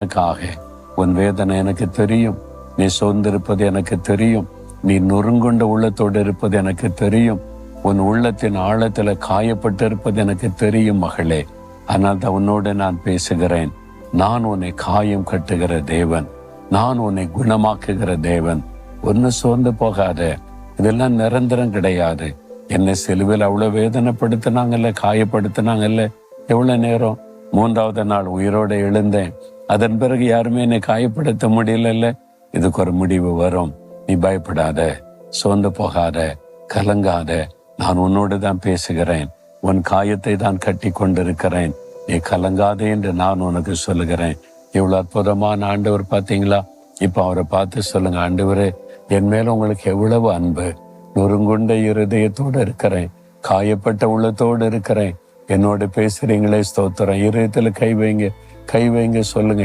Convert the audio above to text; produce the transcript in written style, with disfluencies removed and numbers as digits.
எனக்காக. உன் வேதனை எனக்கு தெரியும். நீ சோர்ந்திருப்பது எனக்கு தெரியும். நீ நொறுங்குண்ட உள்ளத்தோடு இருப்பது எனக்கு தெரியும். உன் உள்ளத்தின் ஆழத்துல காயப்பட்டு இருப்பது எனக்கு தெரியும் மகளே. ஆனால் தான் உன்னோடு நான் பேசுகிறேன். நான் உன்னை காயம் கட்டுகிற தேவன். நான் உன்னை குணமாக்குகிற தேவன். ஒன்னு சோர்ந்து போகாத. இதெல்லாம் நிரந்தரம் கிடையாது. என்னை சிலுவையில் அவ்வளவு வேதனைப்படுத்தினாங்கல்ல, காயப்படுத்தினாங்கல்ல. எவ்வளவு நேரம்? 3வது நாள் உயிரோட எழுந்தேன். அதன் பிறகு யாருமே என்னை காயப்படுத்த முடியல. இதுக்கு ஒரு முடிவு வரும். நீ பயப்படாத, சோர்ந்து போகாத, கலங்காத. நான் உன்னோடு தான் பேசுகிறேன். உன் காயத்தை தான் கட்டி கொண்டிருக்கிறேன். நீ கலங்காதே என்று நான் உனக்கு சொல்லுகிறேன். இவ்வளவு அற்புதமான ஆண்டவர் பார்த்தீங்களா? இப்ப அவரை பார்த்து சொல்லுங்க, ஆண்டவரே, என் மேல உங்களுக்கு எவ்வளவு அன்பு. நொறுங்குண்ட இருதயத்தோடு இருக்கிறேன், காயப்பட்ட உள்ளத்தோடு இருக்கிறேன். என்னோட பேசுறீங்களே, ஸ்தோத்திரம். இருதயத்துல கை வைங்க, கை வைங்க, சொல்லுங்க.